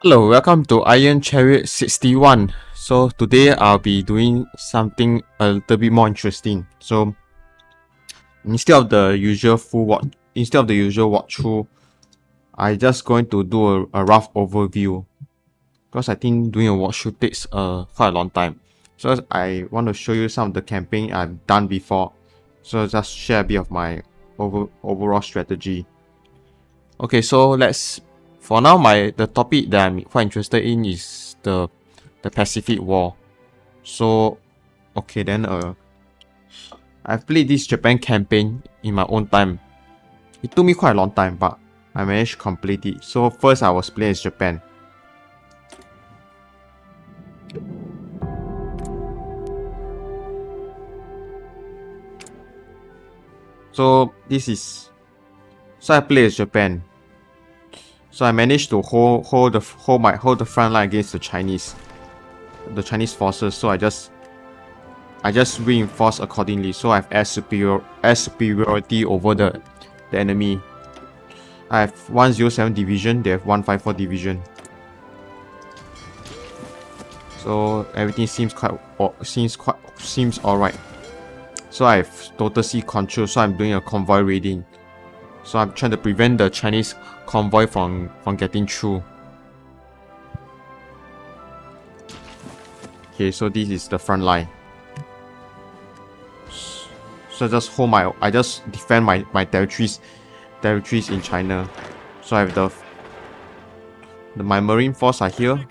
Hello, welcome to Iron Chariot 61. So today I'll be doing something a little bit more interesting. So instead of the usual walkthrough, I just going to do a rough overview because I think doing a walkthrough takes quite a long time. So I want to show you some of the campaign I've done before. So just share a bit of my overall strategy. Okay, so for now the topic that I'm quite interested in is the Pacific War. So okay then I've played this Japan campaign in my own time. It took me quite a long time, but I managed to complete it. So first I was playing as Japan. So I play as Japan. So I managed to hold the front line against the Chinese forces. So I just reinforce accordingly. So I have air superiority over the enemy. I have 107 division. They have 154 division. So everything seems alright. So I have total sea control. So I'm doing a convoy raiding. So I'm trying to prevent the Chinese convoy from getting through. Okay, so this is the front line. So I just defend my territories in China. So I have my marine force are here.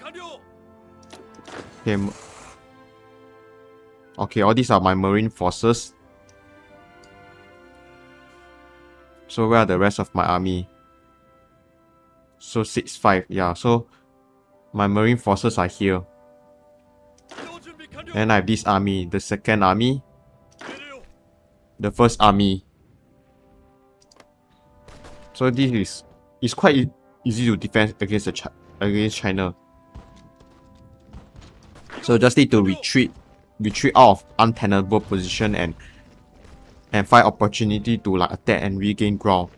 Okay, all these are my marine forces. So where are the rest of my army? So 6-5, yeah. So my marine forces are here. And I have this army, the second army, the first army. So this is quite easy to defend against China. So just need to retreat out of untenable position and find opportunity to like attack and regain ground.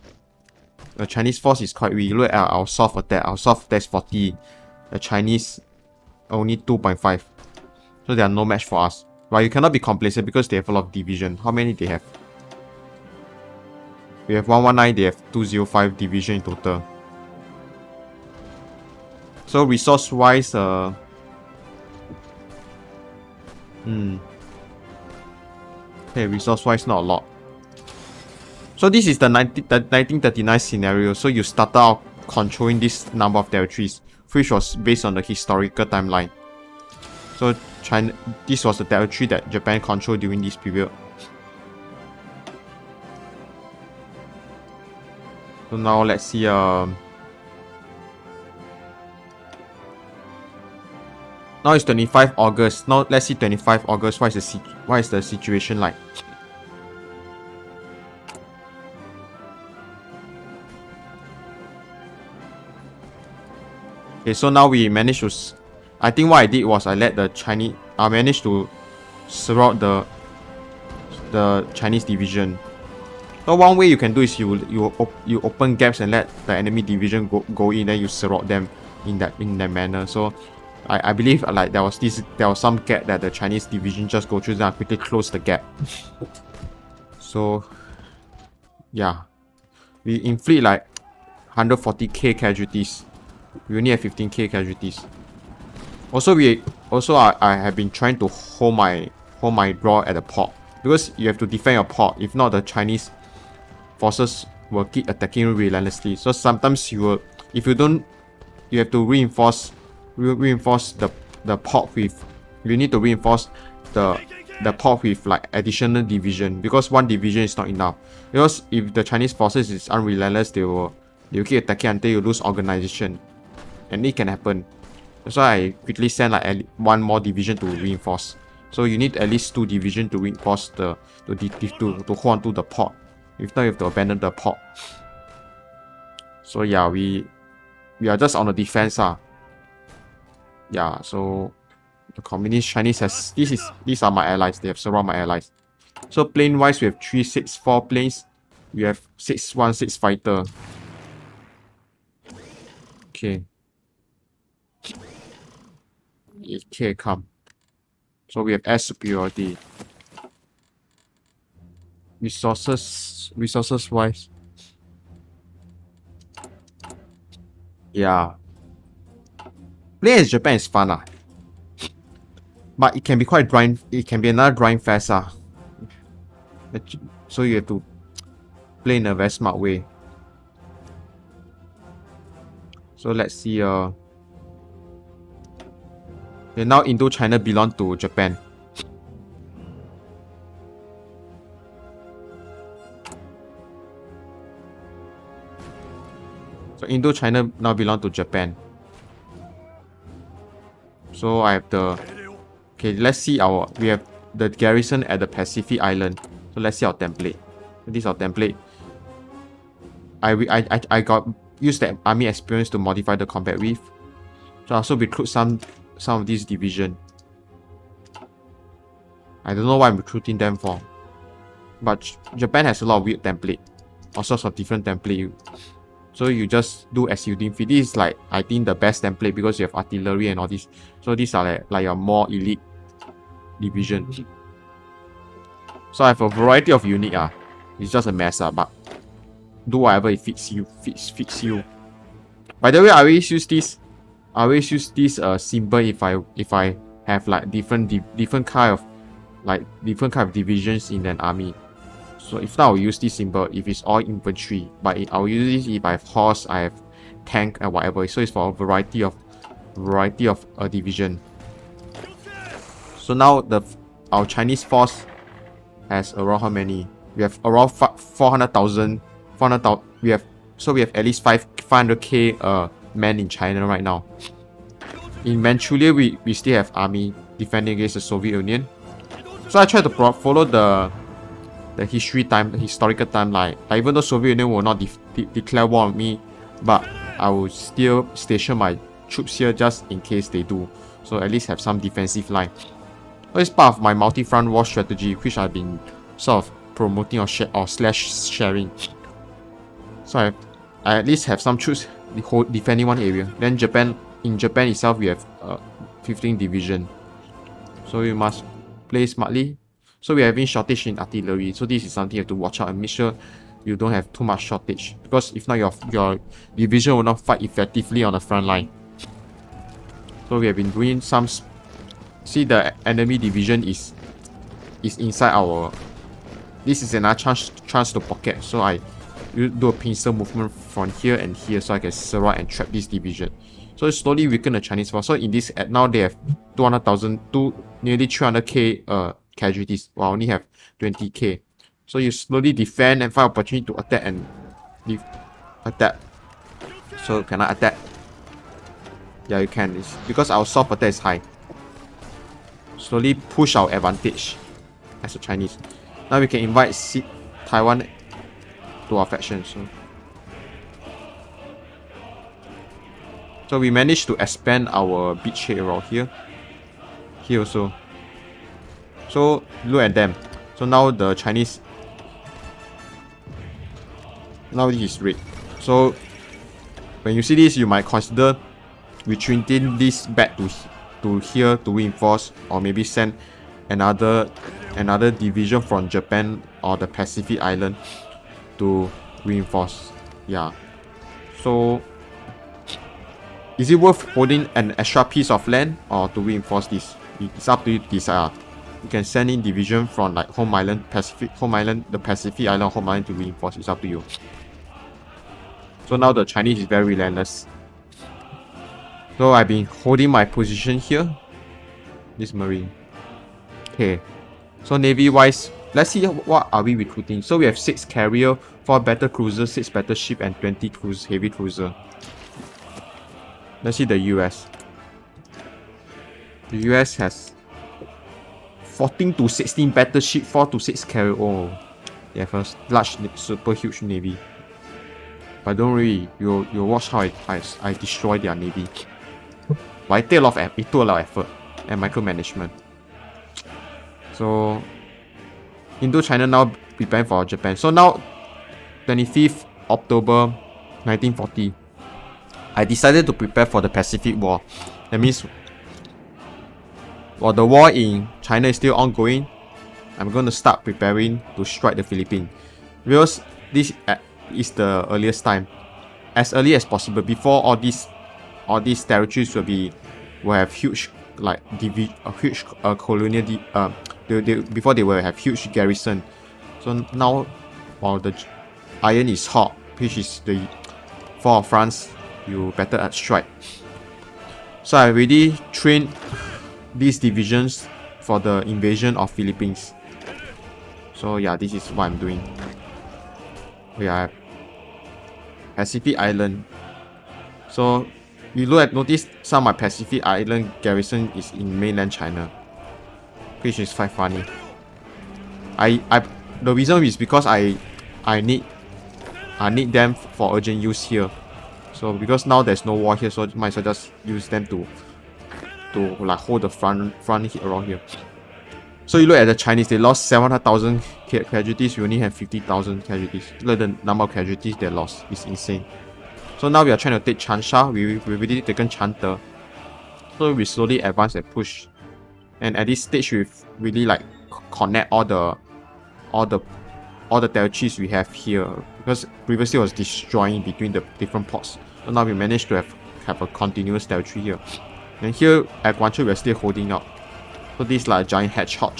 The Chinese force is quite weak. Look at our soft attack. Our soft attack is 40. The Chinese only 2.5. So they are no match for us. But you cannot be complacent because they have a lot of division. How many they have? We have 119, they have 205 division in total. So resource wise, okay, resource wise not a lot. So this is the 1939 scenario. So you started out controlling this number of territories, which was based on the historical timeline. So this was the territory that Japan controlled during this period. So now let's see. Now it's 25 August. Now let's see 25 August. What is the situation like? Okay, so now we managed to. I think what I did was I managed to surround the Chinese division. So one way you can do is you open gaps and let the enemy division go in, and you surround them in that manner. So I believe like there was some gap that the Chinese division just go through, then I quickly close the gap. So yeah, we inflict like 140k casualties. We only have 15k casualties. Also I have been trying to hold my draw at the port, because you have to defend your port. If not, the Chinese forces will keep attacking you relentlessly. So sometimes you have to reinforce the port with. You need to reinforce the port with like additional division, because one division is not enough. Because if the Chinese forces is unrelentless, they will keep attacking until you lose organization, and it can happen. That's why I quickly send like one more division to reinforce. So you need at least 2 divisions to reinforce to hold on to the port. If not, you have to abandon the port. So yeah, we are just on the defense. Yeah, so the communist Chinese has these are my allies. They have surrounded my allies. So plane wise, we have 364 planes. We have 616 fighter. Okay. Okay, come. So we have air superiority. Resources wise. Yeah. Playing as Japan is fun. But it can be quite drying. It can be another drying fest. So you have to play in a very smart way. So let's see. Now Indochina belong to Japan. So Indochina now belong to Japan. So I have the... Okay, let's see we have the garrison at the Pacific Island. So let's see our template. This is our template. I got used the army experience to modify the combat with. So I also recruit some of these division. I don't know what I'm recruiting them for. But Japan has a lot of weird template. All sorts of different template. So you just do as you deem fit. This is like, I think, the best template because you have artillery and all this. So these are like your more elite division. So I have a variety of unit. It's just a mess, but do whatever it fits you. Fits you. By the way, I always use this. Symbol if I have like different kind of divisions in an army. So if not, I'll use this symbol if it's all infantry. But I'll use this if I have horse, I have tank, and whatever. So it's for a variety of a division. So now our Chinese force has around how many? We have around 400,000. We have at least 500k men in China right now. In Manchuria, we still have army defending against the Soviet Union. So I try to follow the historical timeline. Like, even though Soviet Union will not declare war on me, but I will still station my troops here just in case they do. So at least have some defensive line. So it's part of my multi-front war strategy, which I've been sort of promoting or slash sharing. So I at least have some troops defending one area. Then in Japan itself, we have 15 division. So you must play smartly. So we are having shortage in artillery. So this is something you have to watch out and make sure you don't have too much shortage. Because if not, your division will not fight effectively on the front line. So we have been doing some... See, the enemy division is inside our... This is another chance to pocket. So I do a pincer movement from here and here so I can surround and trap this division. So slowly weaken the Chinese force. So in this, now they have 200,000, nearly 300k casualties. Well, I only have 20k. So you slowly defend and find opportunity to attack and attack. So can I attack? Yeah, you can. It's because our soft attack is high. Slowly push our advantage as a Chinese. Now we can invite Taiwan to our faction. So we managed to expand our beachhead around here. Here also. So look at them. So now the Chinese... Now this is red. So when you see this, you might consider retreating this back to here to reinforce, or maybe send another division from Japan or the Pacific Island to reinforce. Yeah. So is it worth holding an extra piece of land or to reinforce this? It's up to you to decide. You can send in division from like the Pacific Island home island to reinforce. It's up to you. So now the Chinese is very relentless. So I've been holding my position here. This marine. Okay. So navy wise, let's see what are we recruiting. So we have 6 carrier, 4 battle cruisers, 6 battleship, and 20 heavy cruiser. Let's see the US. The US has 14 to 16 battleship, 4 to 6 carrier. Oh, they have a large, super huge navy. But don't worry, you'll watch how I destroy their navy. But it took a lot of effort and micromanagement. So Indochina now preparing for Japan. So now 25th October 1940, I decided to prepare for the Pacific War. That means while the war in China is still ongoing, I'm going to start preparing to strike the Philippines. Because this is the earliest time. As early as possible, before all these territories will have huge huge colonial before they will have huge garrison. So now, while the iron is hot, which is the fall of France, you better strike. So I already trained these divisions for the invasion of Philippines. So yeah, this is what I'm doing. We have Pacific Island. So you notice some of my Pacific Island garrison is in mainland China, which is quite funny. The reason is because I need them for urgent use here. So because now there's no war here, so might as well just use them to like hold the front around here. So you look at the Chinese, they lost 700,000 casualties. We only have 50,000 casualties. Look at the number of casualties they lost. It's insane. So now we are trying to take Changsha. We've already taken Changde. So we slowly advance and push. And at this stage, we've really like connect all the territories we have here. Because previously it was destroying between the different ports. So now we managed to have a continuous territory here. And here at Guangzhou, we're still holding out. So this is like a giant hedgehog,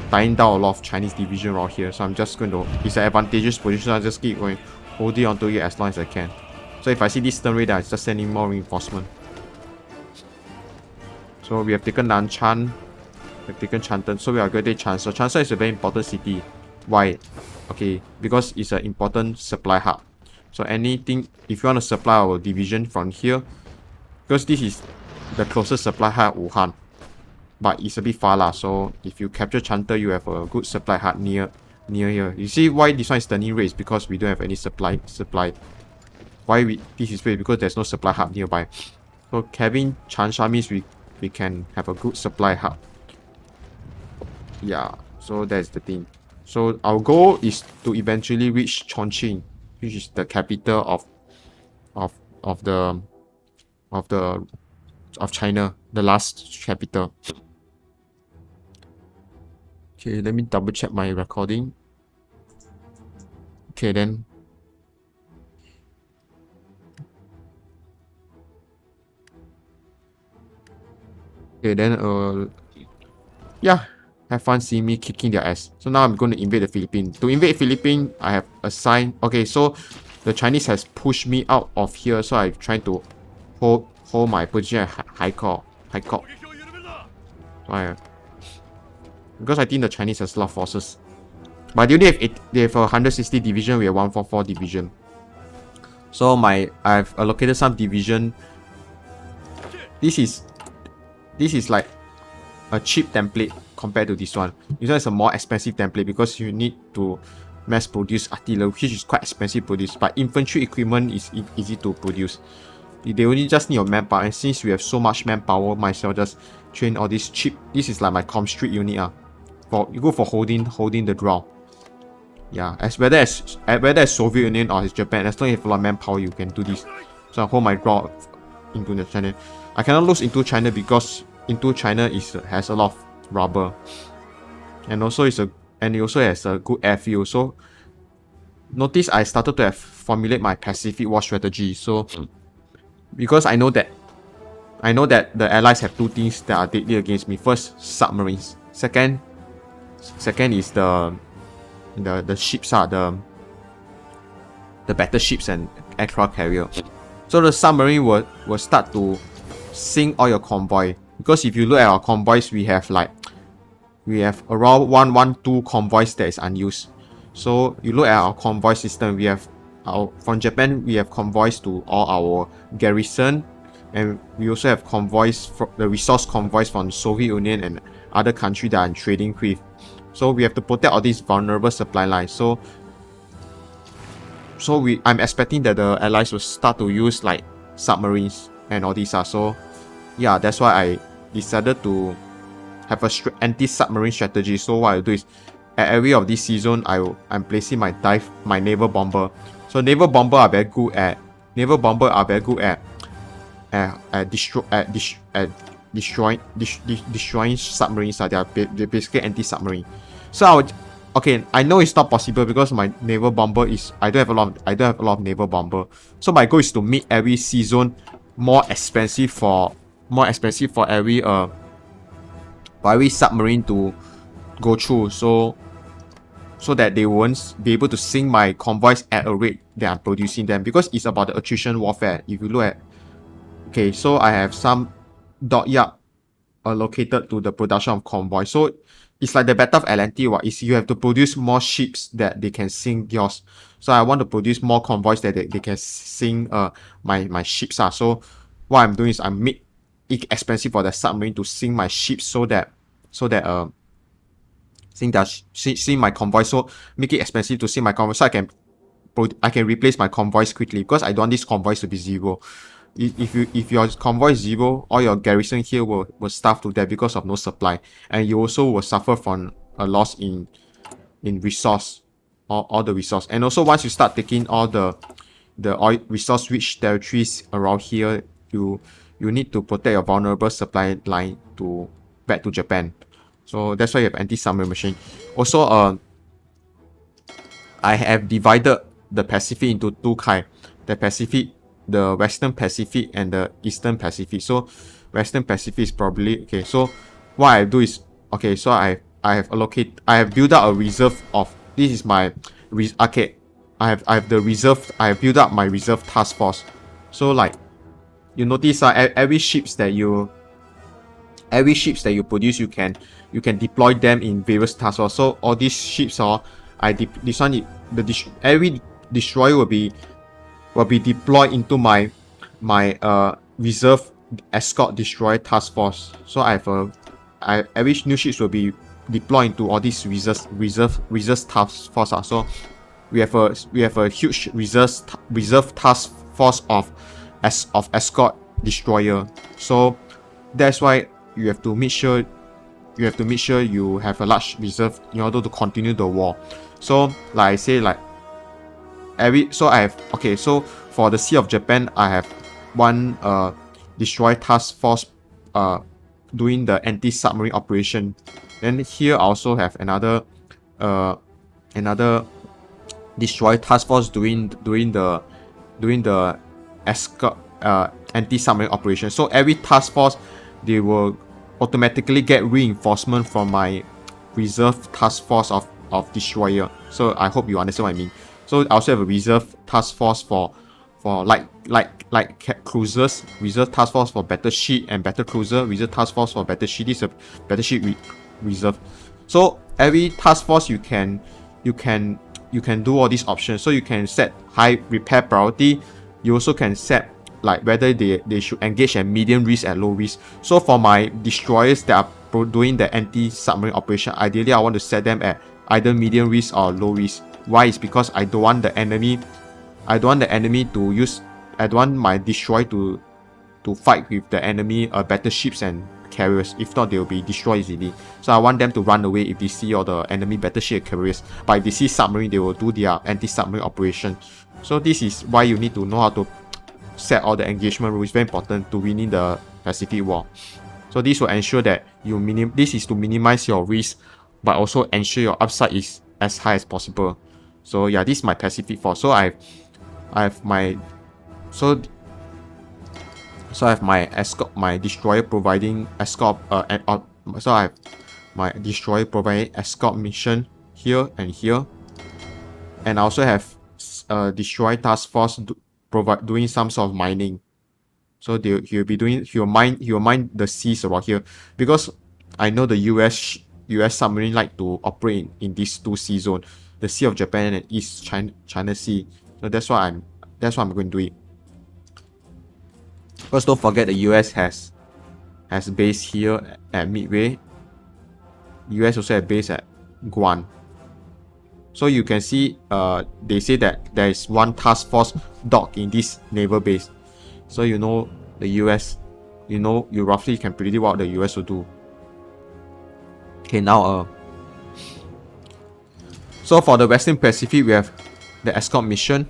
tying down a lot of Chinese division around here. So I'm just going to, it's an advantageous position. I just keep going, holding onto it as long as I can. So if I see this turn rate, I just send in more reinforcement. So we have taken Nanshan, we've taken Chanton. So we are going to take Changsha. Changsha is a very important city. Why? Okay, because it's an important supply hub. So anything, if you want to supply our division from here, because this is the closest supply hub, Wuhan. But it's a bit far lah, so if you capture Changde, you have a good supply hub near here. You see why this one is turning red? Is because we don't have any supply. Why this is red? Because there's no supply hub nearby. So having Changsha means we can have a good supply hub. Yeah, so that's the thing. So our goal is to eventually reach Chongqing, which is the capital of China, the last capital. Okay, let me double check my recording. Okay, then. Okay, then, yeah, have fun seeing me kicking their ass. So now I'm going to invade the Philippines. To invade Philippines, I have assigned. Okay, so the Chinese has pushed me out of here, so I'm trying to hold my position at Haikou. Because I think the Chinese has a lot of forces. But they have a 160 division, we have 144 division. So I've allocated some division. This is like a cheap template compared to this one. This one is a more expensive template because you need to mass produce artillery, which is quite expensive to produce. But infantry equipment is easy to produce. They only just need your manpower, and since we have so much manpower, myself just train all this cheap. This is like my com street unit. You go for holding the ground. Yeah, whether it's Soviet Union or it's Japan, as long as you have a lot of manpower, you can do this. So I hold my ground into China. I cannot lose into China because into China has a lot of rubber, and also it also has a good airfield. So notice I started to formulate my Pacific War strategy. So because I know that the allies have two things that are deadly against me. First, submarines. Second is the ships are the battleships and aircraft carrier. So the submarine will start to sink all your convoy. Because if you look at our convoys, we have around 112 convoys that is unused. So you look at our convoy system, from Japan we have convoys to all our garrison, and we also have convoys the resource convoys from Soviet Union and other countries that are trading with. So we have to protect all these vulnerable supply lines. So I'm expecting that the allies will start to use like submarines and all these. So yeah, that's why I decided to have a anti-submarine strategy. So what I'll do is, at every of this season, I'm placing my naval bomber. So naval bomber are very good at destroying submarines. They're basically anti-submarine. So I know it's not possible because my naval bomber is I don't have a lot of naval bomber. So my goal is to make every sea zone more expensive for every submarine to go through. So that they won't be able to sink my convoys at a rate that I'm producing them, because it's about the attrition warfare. If you look at, okay, so I have some dockyard allocated to the production of convoys. So it's like the Battle of Atlantis, is you have to produce more ships that they can sink yours. So I want to produce more convoys that they can sink my ships. So what I'm doing is I make it expensive for the submarine to sink my ships so that sink my convoy, so make it expensive to sink my convoy, so I can replace my convoys quickly, because I don't want these convoys to be zero. If your convoy is zero, all your garrison here will starve to death because of no supply, and you also will suffer from a loss in resource, all the resource. And also once you start taking all the oil resource rich territories around here, you need to protect your vulnerable supply line back to Japan. So that's why you have anti-submarine machine. Also, I have divided the Pacific into two kinds. The Western Pacific and the Eastern Pacific. So Western Pacific is probably okay. So what I do is, okay, so I have built up a reserve of, this is my I have built up my reserve task force. So like you notice every ships that you produce, you can deploy them in various task force. So all these ships every destroyer will be deployed into my reserve escort destroyer task force. So every new ships will be deployed into all these reserve task force. So we have a huge reserve task force of escort destroyer. So that's why you have to make sure you have a large reserve in order to continue the war. So like I say, like so for the Sea of Japan, I have one destroyer task force doing the anti-submarine operation. Then here I also have another destroyer task force doing the escort anti-submarine operation. So every task force, they will automatically get reinforcement from my reserve task force of destroyer. So I hope you understand what I mean. So I also have a reserve task force for like cruisers, reserve task force for battleship and battle cruiser, reserve task force for battleship. This is a battleship reserve. So every task force you can do all these options. So you can set high repair priority. You also can set like whether they should engage at medium risk and low risk. So for my destroyers that are doing the anti-submarine operation, ideally I want to set them at either medium risk or low risk. Why? Is because I don't want the enemy to use, I don't want my destroyer to fight with the enemy battleships and carriers. If not, they will be destroyed easily. So I want them to run away if they see all the enemy battleship carriers. But if they see submarine, they will do their anti-submarine operation. So this is why you need to know how to set all the engagement rules. Very important to winning the Pacific War. So this will ensure that this is to minimize your risk, but also ensure your upside is as high as possible. So yeah, this is my Pacific Force. So I have my escort, my destroyer providing escort. So I have my destroyer providing escort mission here and here, and I also have destroyer task force doing some sort of mining. So he'll mine the seas around here, because I know the US submarine like to operate in these two sea zones, the Sea of Japan and East China Sea. So that's why I'm going to do it. Because don't forget, the US has base here at Midway. US also have base at Guam. So you can see they say that there is one task force dock in this naval base. So you know the US, you roughly can predict what the US will do. Okay, now so for the Western Pacific, we have the escort mission.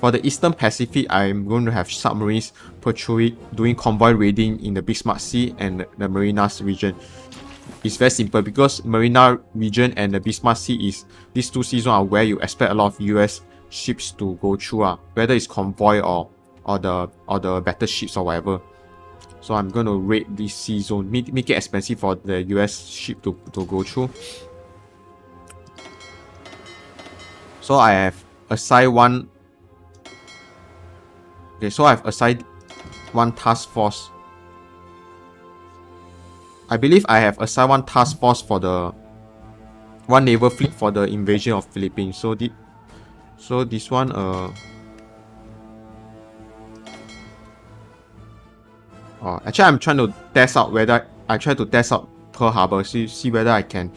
For the Eastern Pacific, I'm going to have submarines patrolling, doing convoy raiding in the Bismarck Sea and the Marianas region. It's very simple because Marina region and the Bismarck Sea these two seas are where you expect a lot of US ships to go through, whether it's convoy or the battleships or whatever. So I'm going to raid this sea zone, make it expensive for the US ship to go through. So I have assigned one. Okay, so I've assigned one task force. I believe I have assigned one task force for the one naval fleet for the invasion of Philippines. So this one actually I'm trying to test out whether Pearl Harbor, see whether I can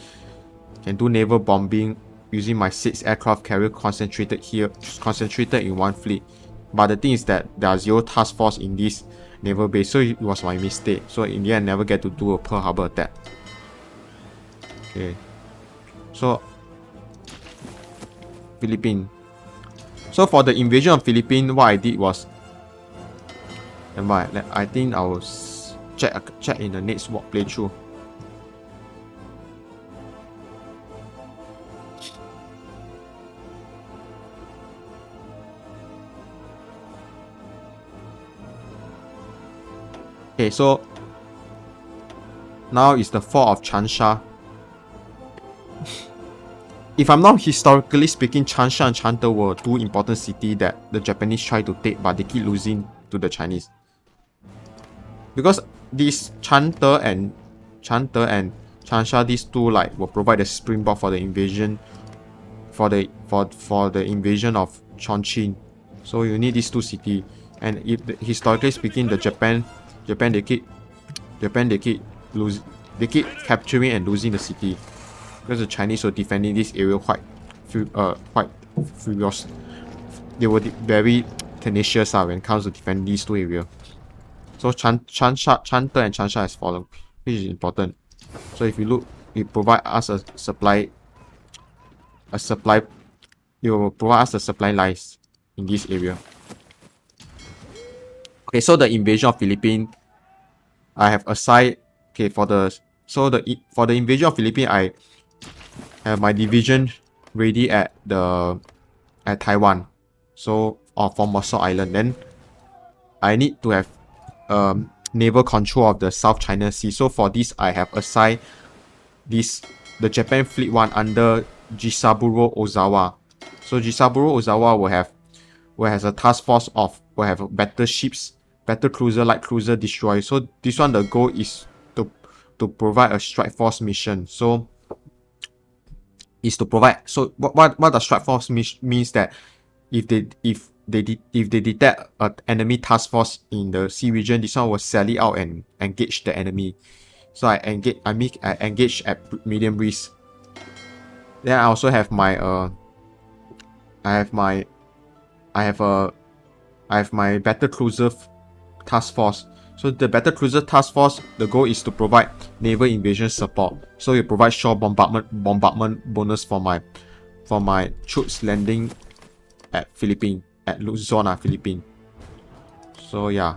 do naval bombing using my 6 aircraft carrier concentrated in one fleet. But the thing is that there are 0 task force in this naval base, so it was my mistake. So in the end, I never get to do a Pearl Harbor attack. Okay. So Philippines. So for the invasion of Philippines, what I did was, and I think I will check in the next walk playthrough. Okay, so now is the fall of Changsha. If I'm not historically speaking, Changsha and Chanter were 2 important cities that the Japanese tried to take, but they keep losing to the Chinese. Because these Chanter and Changsha, these 2 will provide a springboard for the invasion, for the invasion of Chongqing. So you need these 2 cities, and historically speaking, Japan they keep capturing and losing the city because the Chinese were defending this area quite furious. They were very tenacious when it comes to defending these 2 areas. So Chanter and Changsha has fallen, which is important. So if you look, it provide us a supply. It will provide us the supply lines in this area. Okay, so the invasion of Philippines, I have assigned. Okay, for the invasion of Philippines, I have my division ready at Taiwan. So or Formosa Island. Then I need to have naval control of the South China Sea. So for this, I have assigned the Japan Fleet 1 under Jisaburo Ozawa. So Jisaburo Ozawa will have a task force will have battleships, battle cruiser, light cruiser, destroyer. So this one, the goal is to provide a strike force mission. So is to provide. So what the strike force means that if they detect an enemy task force in the sea region, this one will sally out and engage the enemy. So I engage at medium risk. Then I also have my I have my battle cruiser task force. So the battle cruiser task force, the goal is to provide naval invasion support. So you provide shore bombardment bonus for my troops landing at Philippines, at Luzon, Philippines. So yeah.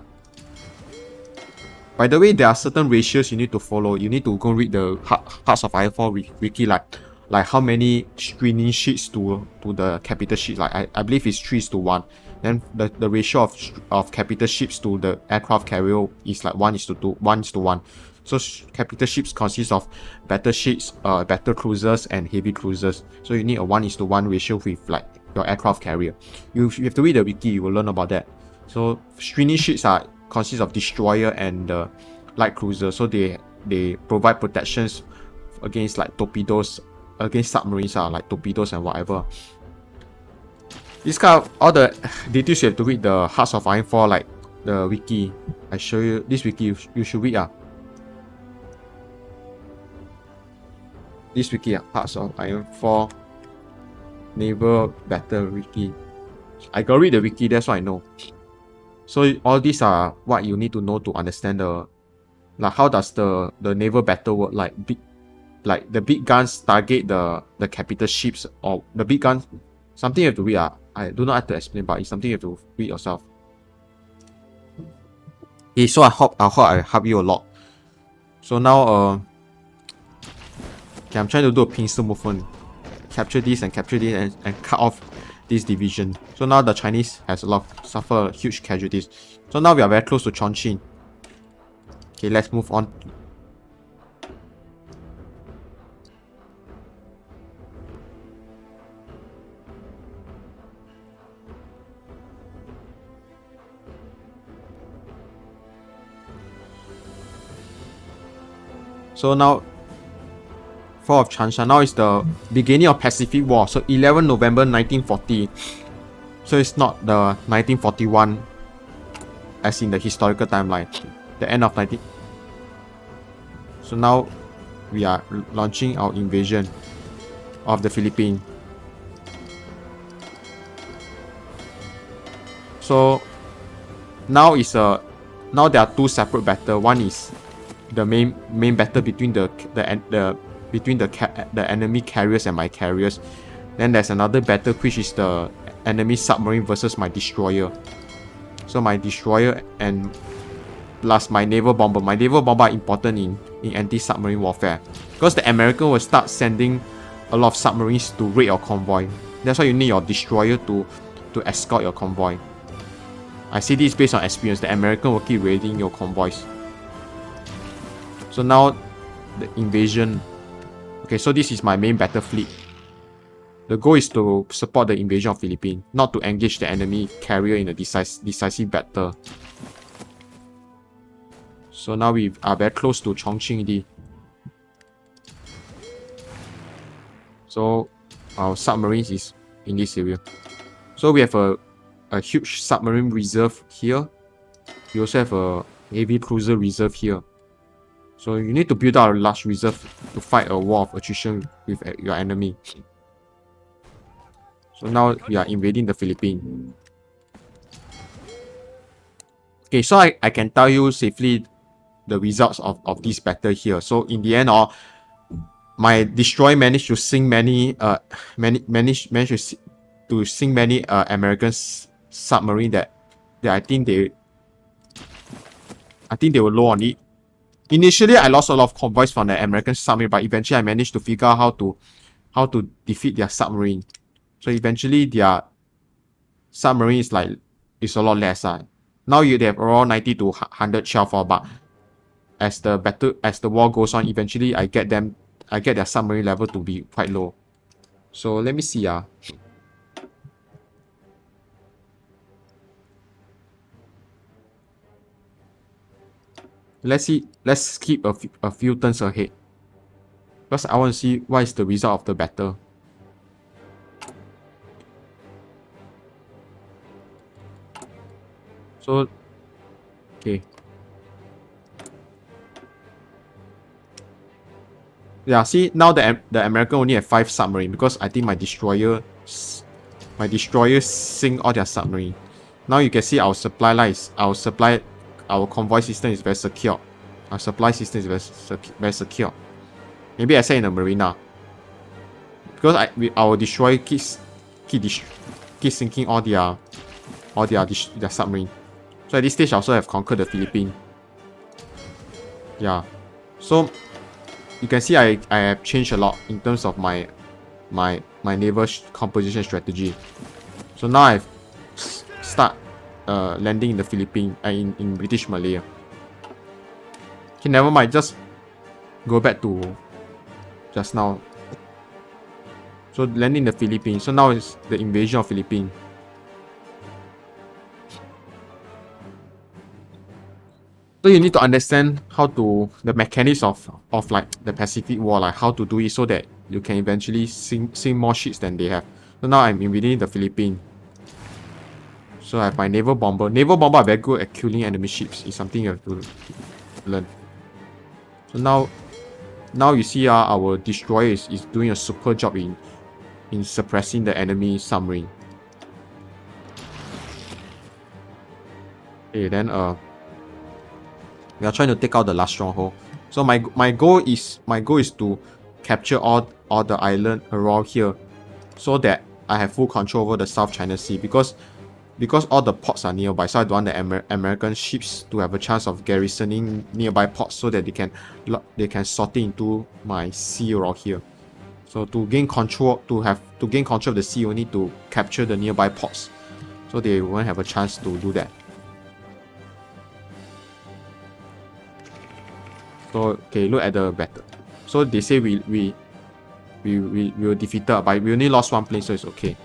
By the way, there are certain ratios you need to follow. You need to go read the Hearts of Iron 4 wiki, like how many screening sheets to the capital sheet. Like I believe it's 3:1. Then the ratio of capital ships to the aircraft carrier is like 1:1. So capital ships consist of battleships, battle cruisers, and heavy cruisers. So you need a 1:1 ratio with like your aircraft carrier. You have to read the wiki. You will learn about that. So screening ships consist of destroyer and light cruiser. So they provide protections against like torpedoes, against submarines, like torpedoes and whatever. This kind of all the details you have to read the Hearts of Iron 4, like the wiki. I show you this wiki. You should read this wiki, Hearts of Iron 4 Naval Battle Wiki. I gotta read the wiki, that's what I know. So all these are what you need to know to understand like how does the naval battle work. Like the big guns target the capital ships, or the big guns Something you have to read. I do not have to explain, but it's something you have to read yourself. Okay, so I hope I help you a lot. So now okay, I'm trying to do a pincer movement. Capture this and capture this and cut off this division. So now the Chinese has suffer huge casualties. So now we are very close to Chongqing. Okay, let's move on. So now, Fall of Changsha. Now is the beginning of Pacific War. So 11 November 1940. So it's not the 1941 as in the historical timeline. The end of 19... So now we are launching our invasion of the Philippines. So now there are two separate battles. One is the main battle between the enemy carriers and my carriers. Then there's another battle which is the enemy submarine versus my destroyer. So my destroyer and plus my naval bomber. My naval bomber are important in anti-submarine warfare because the American will start sending a lot of submarines to raid your convoy. That's why you need your destroyer to escort your convoy. I see this based on experience. The American will keep raiding your convoys. So now the invasion. Okay, so this is my main battle fleet. The goal is to support the invasion of Philippines, not to engage the enemy carrier in a decisive battle. So now we are very close to Chongqing already. So our submarines is in this area. So we have a huge submarine reserve here. We also have a heavy cruiser reserve here. So you need to build out a large reserve to fight a war of attrition with your enemy. So now we are invading the Philippines. Okay, so I can tell you safely the results of this battle here. So in the end, my destroyer managed to sink many American submarine that I think they were low on it. Initially, I lost a lot of convoys from the American submarine, but eventually I managed to figure out how to defeat their submarine. So eventually their submarine is a lot less. Now they have around 90 to 100 shell for, but as the war goes on, eventually I get their submarine level to be quite low. So let me see. Let's see. Let's skip a few turns ahead, because I want to see what is the result of the battle. So, okay. Yeah, see now the American only have 5 submarines because I think my destroyers sink all their submarine. Now you can see our supply lines, our convoy system is very secure. Our supply system is very secure. Maybe I say in the marina, because our destroyer keep sinking all their submarine. So at this stage I also have conquered the Philippines. Yeah, so you can see I have changed a lot in terms of my naval composition strategy. So now I've start landing in the Philippines, in British Malaya. Okay, never mind, just go back to just now. So landing in the Philippines. So now it's the invasion of Philippines. So you need to understand the mechanics of like the Pacific War, like how to do it so that you can eventually sink more ships than they have. So now I'm invading the Philippines. So I have my naval bomber. Naval bomber are very good at killing enemy ships. It's something you have to learn. So now you see our destroyer is doing a super job in suppressing the enemy submarine. Okay, then we are trying to take out the last stronghold. So my goal is to capture all the island around here, so that I have full control over the South China Sea because all the ports are nearby, so I don't want the American ships to have a chance of garrisoning nearby ports so that they can sort it into my sea or here. So to gain control of the sea, you need to capture the nearby ports, so they won't have a chance to do that. So okay, look at the battle. So they say we were defeated, but we only lost one plane, so it's okay.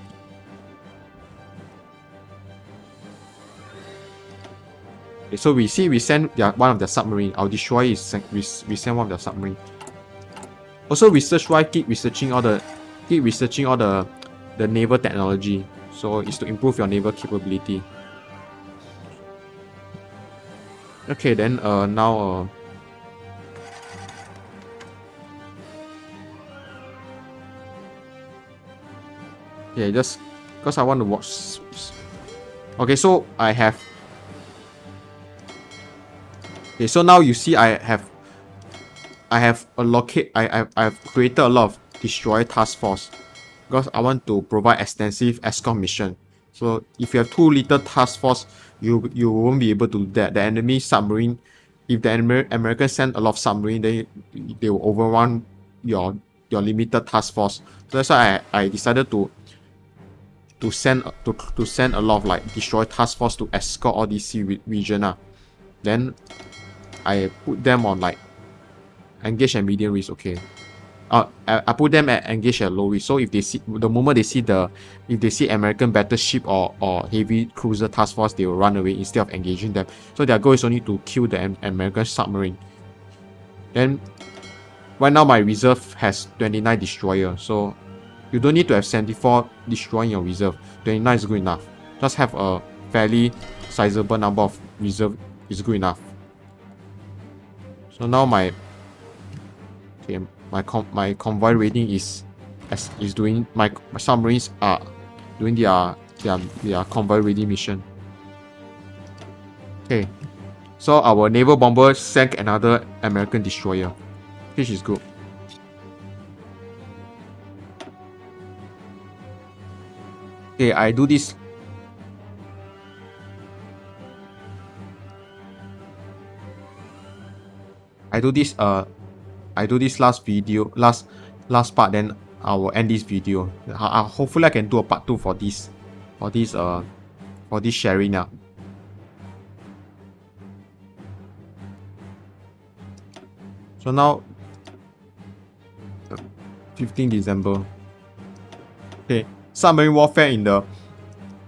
Okay, so we send one of the submarine. Our destroyer is we send one of the submarine. Also, research-wise, keep researching all the naval technology. So it's to improve your naval capability. Okay, then now yeah, just because I want to watch. Okay, so I have. Okay, so now you see I have created a lot of destroyer task force because I want to provide extensive escort mission. So if you have too little task force, you won't be able to do that. The enemy submarine, if the Americans send a lot of submarine, then they will overrun your limited task force. So that's why I decided to send a lot of like destroyer task force to escort all these sea region. Then I put them on like engage at medium risk. Okay, I put them at engage at low risk. So if they see if they see American battleship or heavy cruiser task force, they will run away instead of engaging them. So their goal is only to kill the American submarine. Then right now my reserve has 29 destroyer, so you don't need to have 74 destroyer in your reserve. 29 is good enough. Just have a fairly sizable number of reserve is good enough. So now my convoy rating is doing my submarines are doing their convoy raiding mission. Okay, so our naval bomber sank another American destroyer, which is good. Okay, I do this. I do this last video, last part, then I will end this video. Hopefully I can do a part 2 for this sharing now. So now 15 December. Okay, submarine warfare in the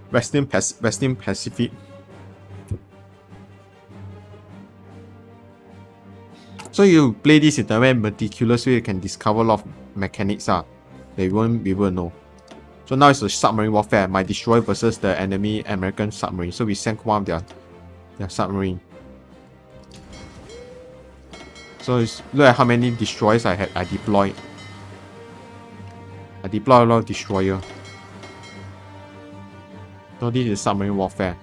Western Pacific. So you play this in a very meticulous way, you can discover a lot of mechanics they won't be able to know. So now it's a submarine warfare, my destroyer versus the enemy American submarine. So we sank one of their submarine. So look at how many destroyers I deployed. I deployed a lot of destroyer. So this is submarine warfare.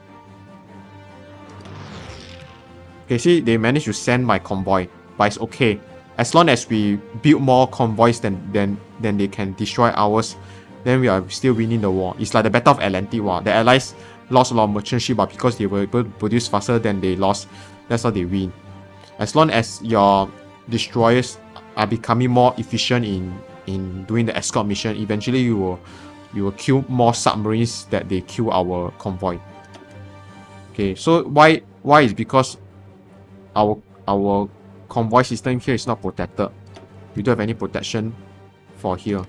Okay, see, they managed to send my convoy. But it's okay. As long as we build more convoys than they can destroy ours, then we are still winning the war. It's like the Battle of Atlantic War. The Allies lost a lot of merchant ships, but because they were able to produce faster than they lost, that's how they win. As long as your destroyers are becoming more efficient in doing the escort mission, eventually you will kill more submarines that they kill our convoy. Okay, so why is because our convoy system here is not protected. We don't have any protection for here,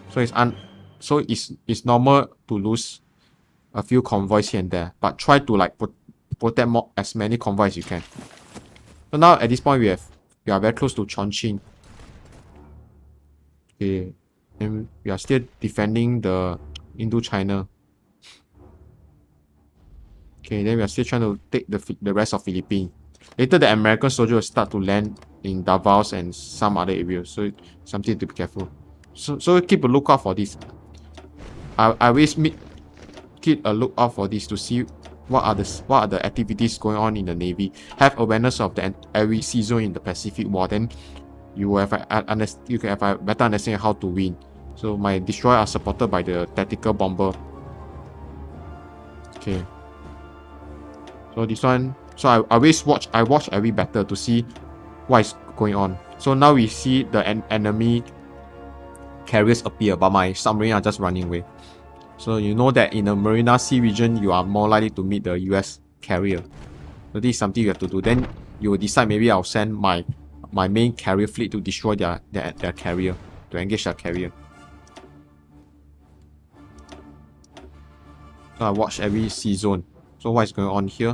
so it's normal to lose a few convoys here and there, but try to like protect as many convoys as you can. So now at this point we are very close to Chongqing. Okay, and we are still defending the Indochina. Okay, then we are still trying to take the rest of Philippines. Later, the American soldiers will start to land in Davao and some other areas, so something to be careful. So keep a lookout for this. I always keep a lookout for this to see what are the activities going on in the Navy. Have awareness of every sea zone in the Pacific War. Then you can have a better understanding how to win. So my destroyer are supported by the tactical bomber. Okay. So this one, so I always watch every battle to see what is going on. So now we see the enemy carriers appear, but my submarine are just running away. So you know that in the Marina Sea region, you are more likely to meet the US carrier. So this is something you have to do. Then you will decide, maybe I'll send my main carrier fleet to destroy their carrier, to engage their carrier. So I watch every sea zone. So what is going on here?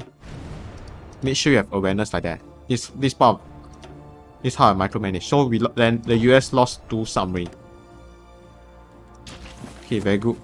Make sure you have awareness like that. This part, this is how I micromanage. So then the US lost 2 submarines. Okay, very good.